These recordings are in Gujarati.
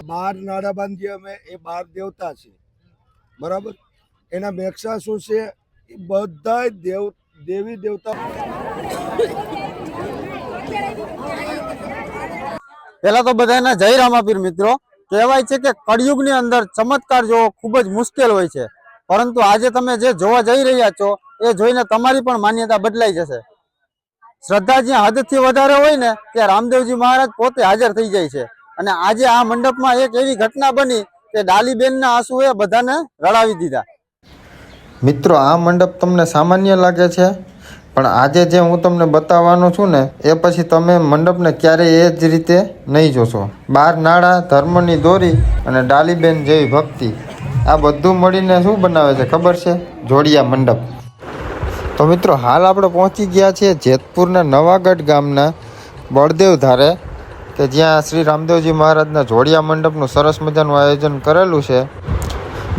બાર નાડા બાંધીએ અમે, એ 12 દેવતા છે, બરાબર. એના મેક્ષા શું છે, એ બધા દેવી દેવતા. પેલા તો બધાના જય રામાપીર મિત્રો. કહેવાય છે કે કળિયુગની અંદર ચમત્કાર જોવો ખૂબ જ મુશ્કેલ હોય છે, પરંતુ આજે તમે જે જોવા જઈ રહ્યા છો એ જોઈને તમારી પણ માન્યતા બદલાઈ જશે. શ્રદ્ધા જ્યાં હદથી વધારે હોય ને ત્યાં રામદેવજી મહારાજ પોતે હાજર થઈ જાય છે. અને આજે આ મંડપમાં એક એવી ઘટના બની કે ડાલીબેનના આંસુએ બધાને રડાવી દીધા. મિત્રો, આ મંડપ તમને સામાન્ય લાગે છે, પણ આજે જે હું તમને બતાવવાનો છું ને એ પછી તમે મંડપને ક્યારેય એ જ રીતે નહીં જોશો. 12 નાળા, ધર્મની દોરી અને ડાલીબેન જેવી ભક્તિ, આ બધું મળીને શું બનાવે છે ખબર છે? જોડિયા મંડપ. તો મિત્રો, હાલ આપણે પહોંચી ગયા છીએ જેતપુરના નવાગઢ ગામના બળદેવ ધારે, કે જ્યાં શ્રી રામદેવજી મહારાજના જોડિયા મંડપનું સરસ મજાનું આયોજન કરેલું છે.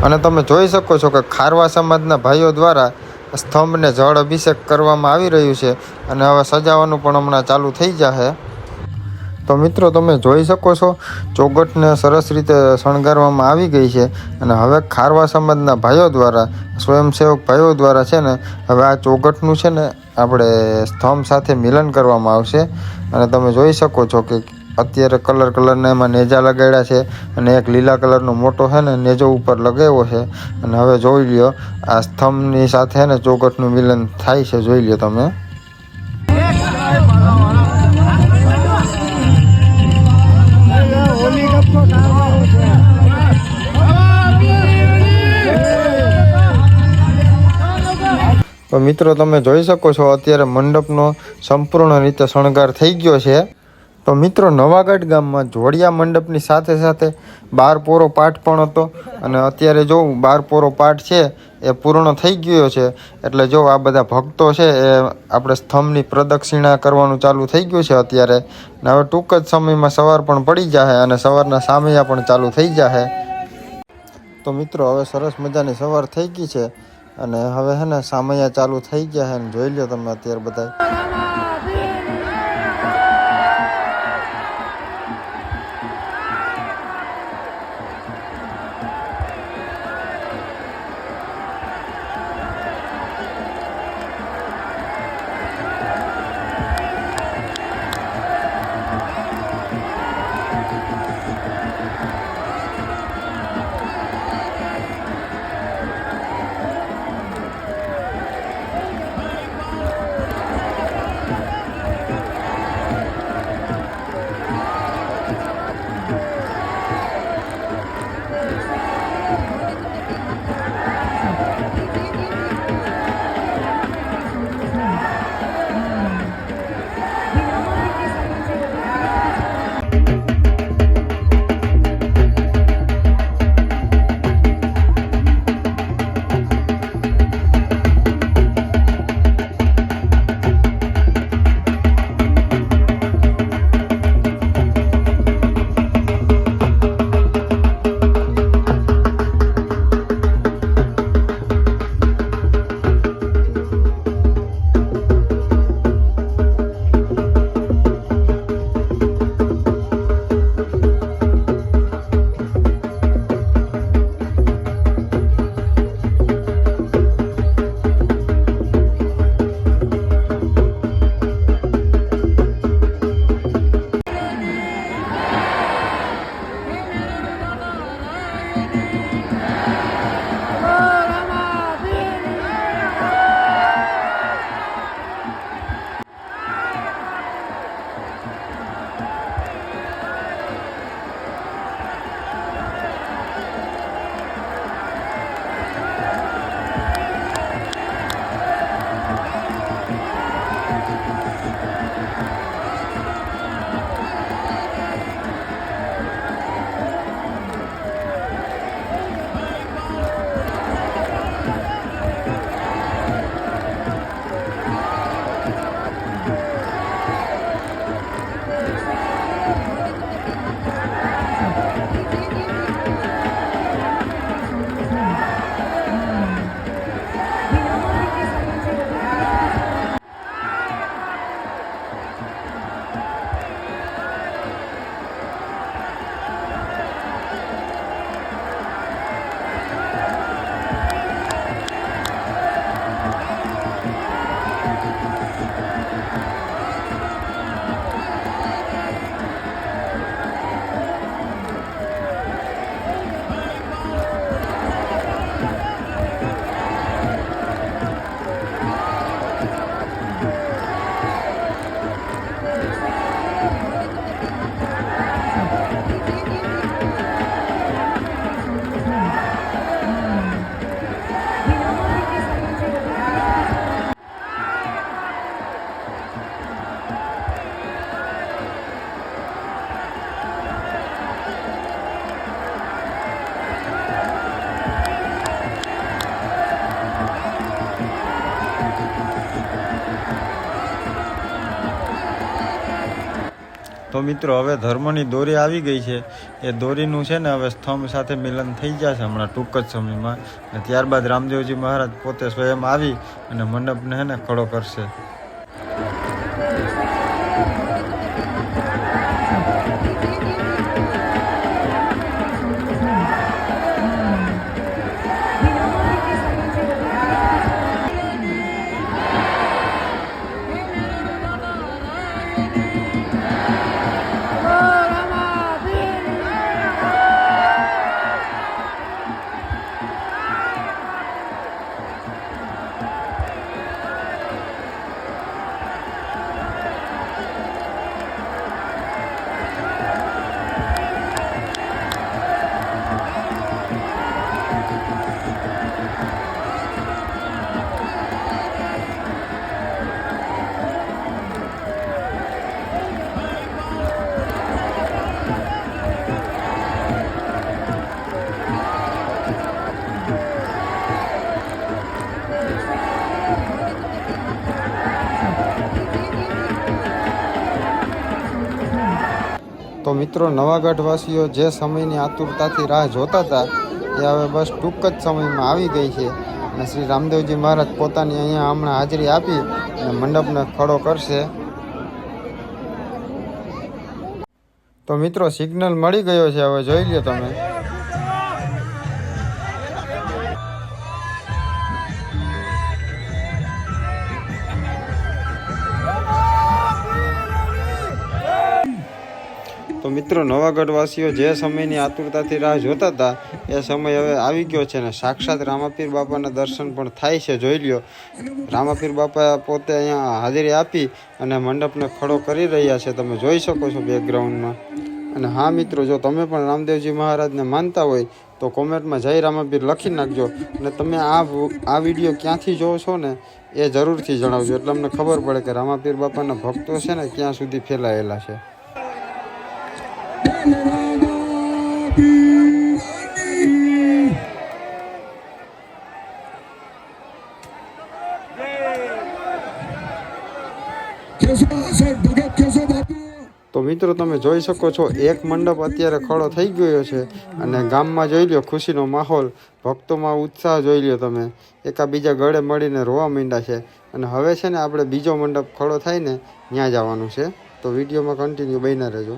અને તમે જોઈ શકો છો કે ખારવા સમાજના ભાઈઓ દ્વારા સ્તંભને જળ અભિષેક કરવામાં આવી રહ્યું છે અને હવે સજાવવાનું પણ હમણાં ચાલુ થઈ જશે. તો મિત્રો, તમે જોઈ શકો છો ચોગઠને સરસ રીતે શણગારવામાં આવી ગઈ છે અને હવે ખારવા સમાજના ભાઈઓ દ્વારા, સ્વયંસેવક ભાઈઓ દ્વારા છે ને હવે આ ચોગઠનું છે ને આપણે સ્તંભ સાથે મિલન કરવામાં આવશે. અને તમે જોઈ શકો છો કે અત્યારે કલરના એમાં નેજા લગાડ્યા છે અને એક લીલા કલરનો મોટો છે ને નેજો ઉપર લગાવ્યો છે. અને હવે જોઈ લ્યો આ સ્તંભની સાથે ને ચોગઠનું મિલન થાય છે, જોઈ લ્યો તમે. તો મિત્રો, તમે જોઈ શકો છો અત્યારે મંડપનો સંપૂર્ણ રીતે શણગાર થઈ ગયો છે. તો મિત્રો, નવાગઢ ગામમાં જોડિયા મંડપની સાથે સાથે 12 પોરો પાઠ પણ હતો અને અત્યારે જો 12 પોરો પાઠ છે એ પૂર્ણ થઈ ગયો છે. એટલે જો આ બધા ભક્તો છે એ આપણે સ્તંભની પ્રદક્ષિણા કરવાનું ચાલુ થઈ ગયું છે અત્યારે. ને હવે ટૂંક જ સમયમાં સવાર પણ પડી જશે અને સવારના સામૈયા પણ ચાલુ થઈ જશે. તો મિત્રો, હવે સરસ મજાની સવાર થઈ ગઈ છે અને હવે છે ને સામૈયા ચાલુ થઈ ગયા છે. જોઈ લો તમે અત્યારે બધા. તો મિત્રો હવે ધર્મની દોરી આવી ગઈ છે, એ દોરીનું છે ને હવે સ્તંભ સાથે મિલન થઈ જશે હમણાં ટૂંક જ સમયમાં. અને ત્યારબાદ રામદેવજી મહારાજ પોતે સ્વયં આવી અને મંડપને છે ને ખડો કરશે. તો મિત્રો નવાગઢવાસીઓ જે સમયની આતુરતાથી રાહ જોતા હતા એ હવે બસ ટૂંક જ સમયમાં આવી ગઈ છે. અને શ્રી રામદેવજી મહારાજ પોતાની અહીંયા હમણાં હાજરી આપી અને મંડપને ખડો કરશે. તો મિત્રો સિગ્નલ મળી ગયો છે, હવે જોઈ લો તમે. તો મિત્રો નવાગઢવાસીઓ જે સમયની આતુરતાથી રાહ જોતા હતા એ સમય હવે આવી ગયો છે ને સાક્ષાત રામાપીર બાપાના દર્શન પણ થાય છે. જોઈ લ્યો, રામાપીર બાપા પોતે અહીંયા હાજરી આપી અને મંડપને ખડો કરી રહ્યા છે, તમે જોઈ શકો છો બેકગ્રાઉન્ડમાં. અને હા મિત્રો, જો તમે પણ રામદેવજી મહારાજને માનતા હોય તો કોમેન્ટમાં જય રામાપીર લખી નાખજો. અને તમે આ વિડીયો ક્યાંથી જોવો છો ને એ જરૂરથી જણાવજો, એટલે અમને ખબર પડે કે રામાપીર બાપાના ભક્તો છે ને ક્યાં સુધી ફેલાયેલા છે. તો મિત્રો તમે જોઈ શકો છો એક મંડપ અત્યારે ખડો થઈ ગયો છે અને ગામમાં જોઈ લો ખુશીનો માહોલ, ભક્તોમાં ઉત્સાહ જોઈ લો તમે, એકાબીજા ગળે મળીને રોવા માંડ્યા છે. અને હવે છે ને આપણે બીજો મંડપ ખડો થાય ને ત્યાં જવાનું છે, તો વિડીયોમાં કન્ટિન્યુ બન્યા રહેજો.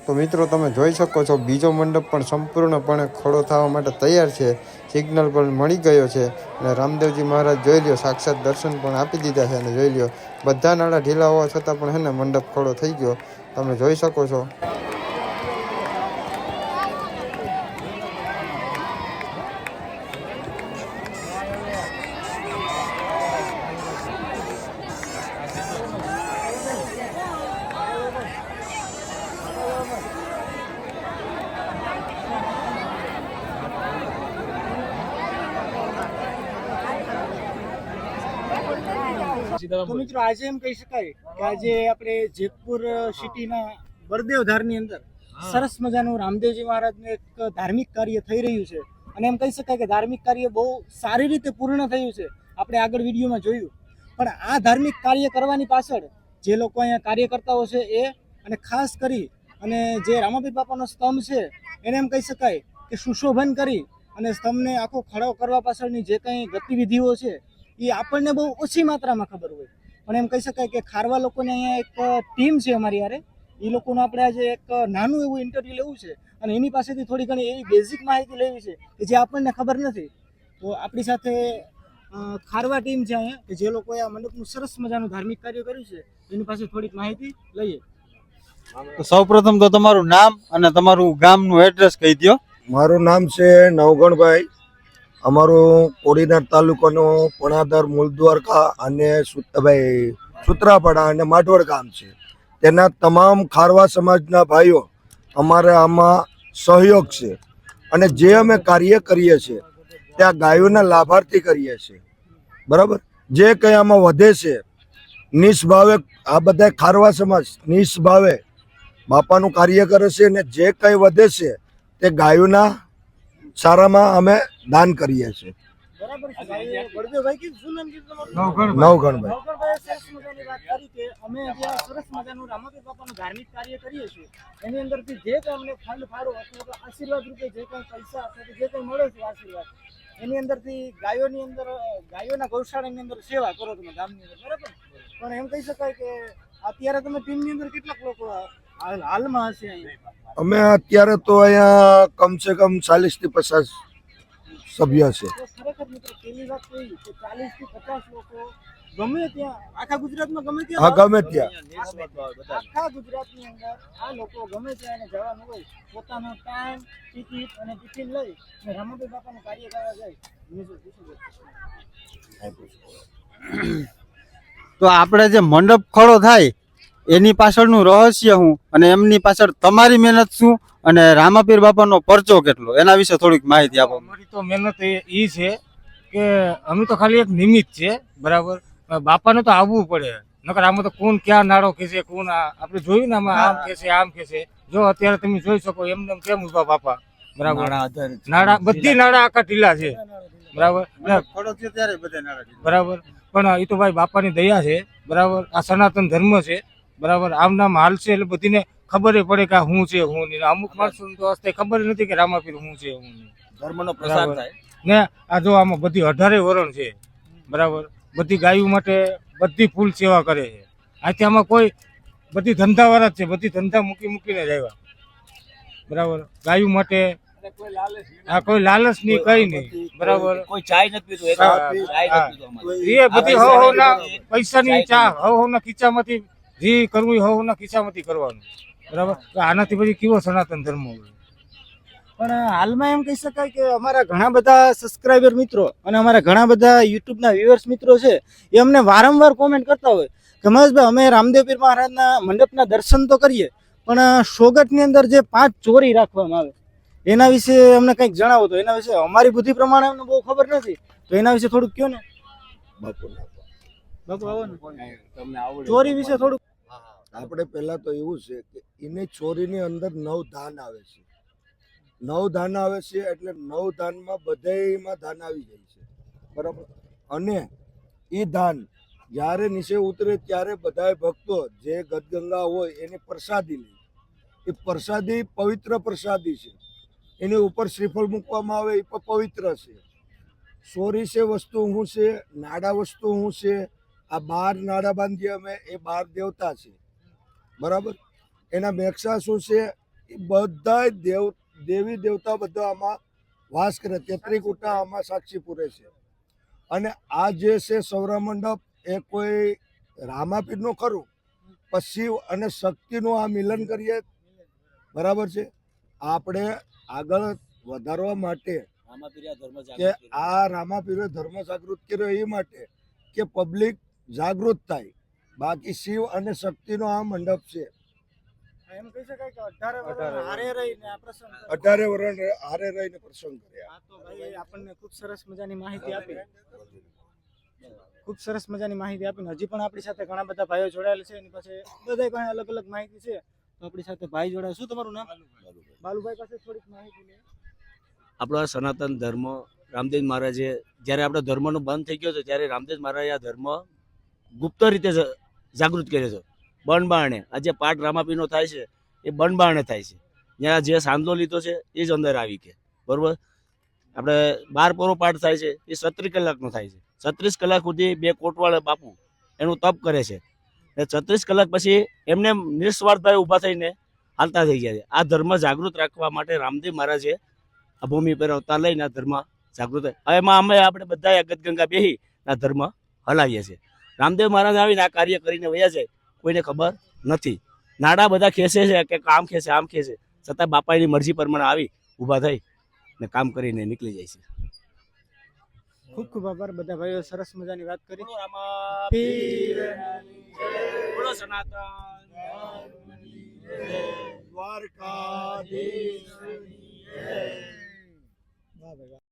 તો મિત્રો તમે જોઈ શકો છો બીજો મંડપ પણ સંપૂર્ણપણે ખડો થવા માટે તૈયાર છે. સિગ્નલ પણ મળી ગયો છે અને રામદેવજી મહારાજ જોઈ લ્યો સાક્ષાત દર્શન પણ આપી દીધા છે. અને જોઈ લ્યો બધા નાળા ઢીલા હોવા છતાં પણ હે ને મંડપ ખડો થઈ ગયો, તમે જોઈ શકો છો. તો મિત્રો આજે એમ કહી શકાય કે આજે આપણે જેતપુર સિટીના બરદેવ ધારની અંદર સરસ મજાનું રામદેવજી મહારાજનું એક ધાર્મિક કાર્ય થઈ રહ્યું છે. અને એમ કહી શકાય કે ધાર્મિક કાર્ય બહુ સારી રીતે પૂર્ણ થયું છે, આપણે આગળ વિડીયોમાં જોયું. પણ આ ધાર્મિક કાર્ય કરવાની પાછળ જે લોકો અહીંયા કાર્યકર્તાઓ છે એ અને ખાસ કરી અને જે રામાપીર બાપાનો સ્તંભ છે એને એમ કહી શકાય કે સુશોભન કરી અને સ્તંભને આખો ખડો કરવા પાછળની જે કંઈ ગતિવિધિઓ છે એ આપણને બહુ ઓછી માત્રામાં ખબર હોય. પણ એમ કહી શકાય કે ખારવા લોકોને અહીંયા એક ટીમ છે અમારી યારે, એ લોકોનું આપણે આજે એક નાનું એવું ઇન્ટરવ્યૂ લેવું છે અને એની પાસેથી થોડી ઘણી એવી બેઝિક માહિતી લેવી છે કે જે આપણને ખબર નથી. તો આપણી સાથે ખારવા ટીમ છે અહીંયા કે જે લોકોએ આ મંડપનું સરસ મજાનું ધાર્મિક કાર્ય કર્યું છે એની પાસે થોડીક માહિતી લઈએ. તો સૌપ્રથમ તો તમારું નામ અને તમારું ગામનું એડ્રેસ કહી દો. મારું નામ છે નવગણભાઈ. અમારું કોડીનાર તાલુકાનું પણાદર મૂળદ્વારકા અને ભાઈ સુત્રાપાડા અને માઢવડ ગામ છે. તેના તમામ ખારવા સમાજના ભાઈઓ અમારે આમાં સહયોગ છે અને જે અમે કાર્ય કરીએ છીએ ત્યાં ગાયોના લાભાર્થી કરીએ છીએ. બરાબર, જે કંઈ આમાં વધે છે નિષ્ભાવે આ બધા ખારવા સમાજ નિષ્ભાવે બાપાનું કાર્ય કરે છે અને જે કંઈ વધે છે તે ગાયોના સારામાં અમે દાન કરીએ છીએ. બરાબર છે ભાઈ. બળદેવભાઈ કીધું, શું નામ કીધું તમારું? નવગણભાઈ. નવગણભાઈએ સરસ મજાની વાત કરી કે અમે જે આ સરસ મજાનું રામાપીર બાપાનું ધાર્મિક કાર્ય કરીએ છીએ એની અંદરથી જે કંઈ અમને ફંડ ફાળો અથવા તો આશીર્વાદ રૂપે જે કંઈ પૈસા અથવા તો જે કંઈ મળે છે આશીર્વાદ એની અંદરથી ગાયોની અંદર ગાયોના ગૌશાળાની અંદર સેવા કરો તમે ગામની અંદર, બરાબર. પણ એમ કહી શકાય કે અત્યારે તમે ટીમની અંદર કેટલાક લોકો હાલમાં હશે અહીંયા? અમે અત્યારે તો અહીંયા કમસે કમ 40 થી 50 સભ્ય છે. તો ખરેખર મિત્રો પહેલી વાત તો એ કે 40 થી 50 લોકો ગમે ત્યાં આખા ગુજરાતમાં ગમે ત્યાં હા, ગમે ત્યાં આખા ગુજરાતની અંદર આ લોકો ગમે ત્યાં એને જવાનું હોય પોતાનો ટાઈમ ટિકિટ અને ટિફિન લઈ અને રામાપીર બાપાનું કાર્ય કરવા જાય. તો આપણે જે મંડપ ખડો થાય એની પાછળનું રહસ્ય શું અને એમની પાછળ તમારી મહેનત શું અને રામાપીર બાપાનો પરચો કેટલો, એના વિશે થોડીક માહિતી આપો. અમારી તો મહેનત એ છે કે અમે તો ખાલી એક નિમિત્ત છે, બરાબર. બાપાને તો આવવું પડે, નકર આમાં તો કોણ ક્યાં નાળો ખેંચે, કોણ આપણે જોયું ને આમાં આમ ખેંચે. જો અત્યારે તમે જોઈ શકો એમને એમ કેમ ઉભા બાપા, બરાબર. નાળા બધી નાળા આખા ઢીલા છે, બરાબર. બરાબર, પણ એ તો ભાઈ બાપાની દયા છે, બરાબર. આ સનાતન ધર્મ છે, બરાબર. આમ નામ હાલશે એટલે બધીને ખબર પડે કે આ શું છે શું નહીં. અમુક માણસો તો હસ્તે ખબર નથી કે રામાપીર શું છે શું નહીં. ધર્મનો પ્રસાર થાય ને આ જો આમાં બધી 18 વરણ છે, બરાબર. બધી ગાયો માટે બધી ફૂલ સેવા કરે છે. આથી આમાં કોઈ બધી ધંધાવાળા જ છે, બધી ધંધા મૂકીને જ આવ્યા, બરાબર. ગાયો માટે આ કોઈ લાલચ નહીં, કઈ નહીં, બરાબર. કોઈ ચાય નથી પીતું, એક હા, ચાય હા. નથી પીતું અમારે. એ બધી હવના પૈસાની ચા હવના ખીચામાંથી જે કરવું એ હવના ખીચામાંથી કરવાનું, બરાબર. તો આનાથી પછી કેવો સનાતન ધર્મ હોય. પણ હાલમાં એમ કહી શકાય કે અમારા ઘણા બધા સબસ્ક્રાઇબર મિત્રો અને અમારા ઘણા બધા યુટ્યુબના વ્યુઅર્સ મિત્રો છે એ અમને વારંવાર કોમેન્ટ કરતા હોય કે મહેશભાઈ અમે રામદેવપીર મહારાજના મંડપના દર્શન તો કરીએ પણ સોગટની અંદર જે 5 ચોરી રાખવામાં આવે એના વિશે અમને કંઈક જણાવો. તો એના વિશે અમારી બુદ્ધિ પ્રમાણે અમને બહુ ખબર નથી, તો એના વિશે થોડુંક કહો ને બાપુ. આવો ને, ચોરી વિશે થોડુંક. આપણે પહેલા તો એવું છે કે એની ચોરીની અંદર 9 ધાન આવે છે. 9 ધાન આવે છે એટલે 9 ધાનમાં બધાયમાં ધાન આવી જાય છે, બરાબર. અને એ ધાન જ્યારે નીચે ઉતરે ત્યારે બધાય ભક્તો જે ગદગંગા હોય એની પ્રસાદી લે. એ પ્રસાદી પવિત્ર પ્રસાદી છે, એની ઉપર શ્રીફળ મૂકવામાં આવે એ પણ પવિત્ર છે. સોરી છે વસ્તુ શું છે, નાડા વસ્તુ શું છે, આ 12 નાડા બાંધીએ અમે એ 12 દેવતા છે, બરાબર. એના મેક્ષા શું છે, એ બધા દેવી દેવતા બધા આમાં વાસ કરે. 33 કુટા આમાં સાક્ષી પૂરે છે. અને આ જે છે સૌરા મંડપ એ કોઈ રામાપીરનું ખરું પણ શિવ અને શક્તિનું આ મિલન કરીએ, બરાબર છે. આપણે આગળ વધારવા માટે કે આ રામાપીરે ધર્મ જાગૃત કર્યો એ માટે કે પબ્લિક જાગૃત થાય. બાકી શિવ અને શક્તિનો આ મંડપ છે. એમ કહી શકાય કે 18 વર્ષ હારે રહીને આ પ્રસંગ 18 વર્ષ હારે રહીને પ્રસંગ કર્યા. આ તો ભાઈ આપણને ખૂબ સરસ મજાની માહિતી આપી, ખૂબ સરસ મજાની માહિતી આપીને હજી પણ આપણી સાથે ઘણા બધા ભાઈઓ જોડાયેલા છે. એની પાસે બધાય પાસે અલગ અલગ માહિતી છે. તો આપણી સાથે ભાઈ જોડાય. શું તમારું નામ? બાલુભાઈ પાસે થોડીક માહિતી લે. આપણો આ સનાતન ધર્મ રામદેવ મહારાજે જ્યારે આપણો ધર્મનો બંધ થઈ ગયો હતો ત્યારે રામદેવ મહારાજે આ ધર્મ ગુપ્ત રીતે જાગૃત કર્યો છે. બનબારણે આ જે પાઠ રામાપીરનો થાય છે એ બનબારણે થાય છે. જ્યાં જે સાંદલો લીધો છે એ જ અંદર આવી કે, બરાબર. આપણે 12 પોરો પાઠ થાય છે એ 36 કલાકનો થાય છે. 36 કલાક સુધી 2 કોટવાળા બાપુ એનું તપ કરે છે. અને 36 કલાક પછી એમને નિસ્વાર્થભાવે ઊભા થઈને હાલતા થઈ ગયા છે. આ ધર્મ જાગૃત રાખવા માટે રામદેવ મહારાજે આ ભૂમિ પર અવતાર લઈને આ ધર્મ જાગૃત. એમાં અમે આપણે બધા ગદગંગા બેહી આ ધર્મ હલાવીએ છીએ. રામદેવ મહારાજ આવીને આ કાર્ય કરીને વયા જાય કોઈને ખબર નથી. નાડા બધા ખેંચે છે કે આમ ખેંચે આમ ખેંચે, છતાં બાપાની મરજી પ્રમાણે આવી ઊભા થઈ ને કામ કરીને નીકળી જાય છે. ખૂબ ખૂબ આભાર. બધા ભાઈઓ સરસ મજાની વાત કરી. બોલો રામાપીરની જય. બોલો સનાતન દ્વારકાધીશ. વાહ ભાઈ વાહ.